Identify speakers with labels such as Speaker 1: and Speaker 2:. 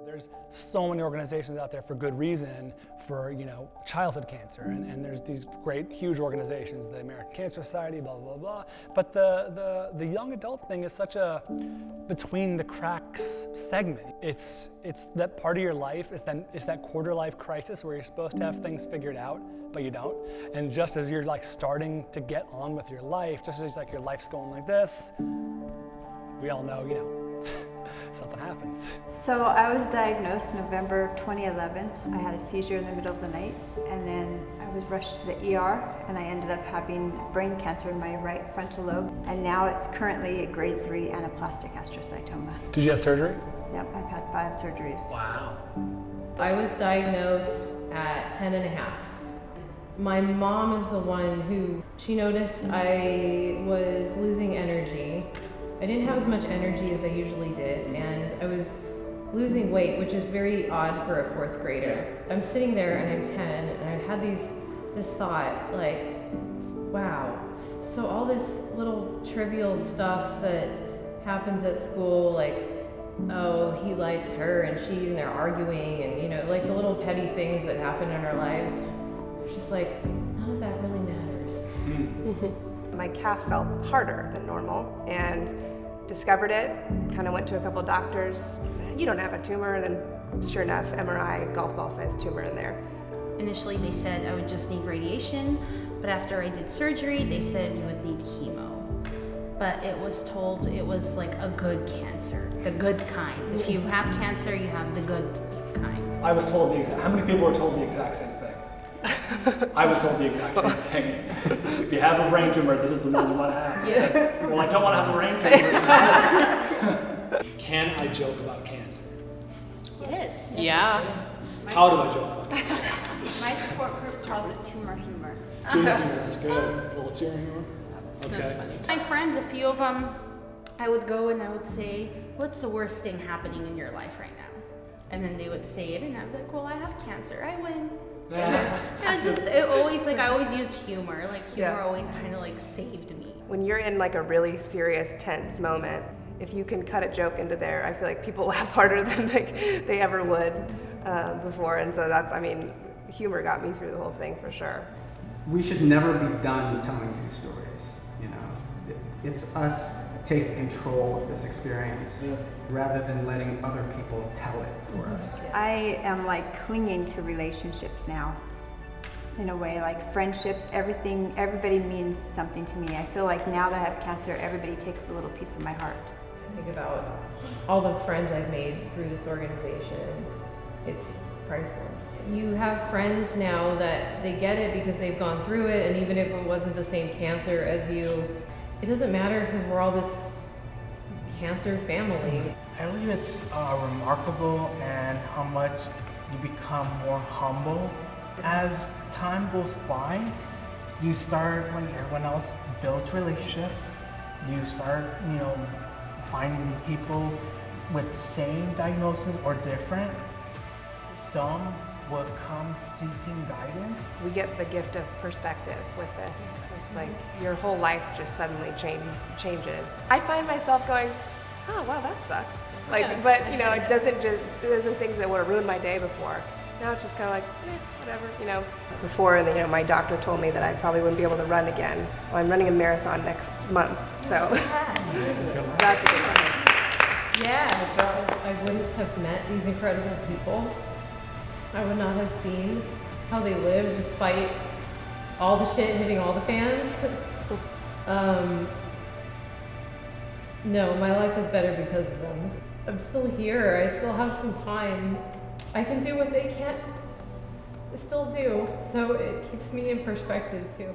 Speaker 1: There's so many organizations out there for good reason for, childhood cancer, and there's these great, huge organizations, the American Cancer Society, blah, blah, blah. But the young adult thing is such a between the cracks segment. It's that part of your life, is that quarter life crisis where you're supposed to have things figured out, but you don't. And just as you're starting to get on with your life, just as your life's going like this, we all know, something happens.
Speaker 2: So I was diagnosed November 2011. I had a seizure in the middle of the night, and then I was rushed to the ER, and I ended up having brain cancer in my right frontal lobe, and now it's currently a grade 3 anaplastic astrocytoma.
Speaker 1: Did you have surgery?
Speaker 2: Yep, I've had 5 surgeries.
Speaker 1: Wow.
Speaker 3: I was diagnosed at 10 and a half. My mom is the one who, she noticed I was losing energy. I didn't have as much energy as I usually did, and I was losing weight, which is very odd for a 4th grader. I'm sitting there and I'm 10, and I had this thought, wow, so all this little trivial stuff that happens at school, oh, he likes her and they're arguing, and the little petty things that happen in our lives. Just none of that really matters.
Speaker 4: My calf felt harder than normal, and discovered it, kind of went to a couple doctors. You don't have a tumor, and then sure enough, MRI, golf ball sized tumor in there.
Speaker 5: Initially they said I would just need radiation, but after I did surgery they said you would need chemo. But it was told it was a good cancer, the good kind. If you have cancer, you have the good kind.
Speaker 1: I was told how many people were told the exact same thing? I was told the exact same thing. If you have a brain tumor, this is the one you want to have.
Speaker 5: Yeah.
Speaker 1: Well, I don't want to have a brain tumor. Can I joke about cancer?
Speaker 5: Yes.
Speaker 3: Yeah.
Speaker 1: How do I joke about cancer?
Speaker 2: My support group calls it tumor humor.
Speaker 1: Tumor humor, that's good. A little tumor humor? Okay.
Speaker 5: That's funny. My friends, a few of them, I would go and I would say, what's the worst thing happening in your life right now? And then they would say it, and I'd be like, well, I have cancer, I win. I always used humor. Humor always kind of saved me.
Speaker 4: When you're in a really serious, tense moment, if you can cut a joke into there, I feel like people laugh harder than they ever would before. And so humor got me through the whole thing for sure.
Speaker 6: We should never be done telling these stories. It's us taking control of this experience rather than letting other people tell it for us.
Speaker 2: I am clinging to relationships now. In a way, friendships, everything, everybody means something to me. I feel now that I have cancer, everybody takes a little piece of my heart.
Speaker 3: I think about all the friends I've made through this organization. It's priceless. You have friends now that they get it because they've gone through it, and even if it wasn't the same cancer as you, it doesn't matter because we're all this cancer family.
Speaker 7: I believe it's remarkable and how much you become more humble. As time goes by, you start, everyone else, builds relationships. You start, finding new people with the same diagnosis or different. Some will come seeking guidance.
Speaker 4: We get the gift of perspective with this. It's your whole life just suddenly changes. I find myself going, oh, wow, that sucks. But it doesn't just, those are things that would have ruined my day before. Now it's just kind of whatever, Before, my doctor told me that I probably wouldn't be able to run again. Well, I'm running a marathon next month, so that's a good one.
Speaker 3: Yeah, I wouldn't have met these incredible people. I would not have seen how they live despite all the shit hitting all the fans. No, my life is better because of them. I'm still here, I still have some time. I can do what they can't still do, so it keeps me in perspective too.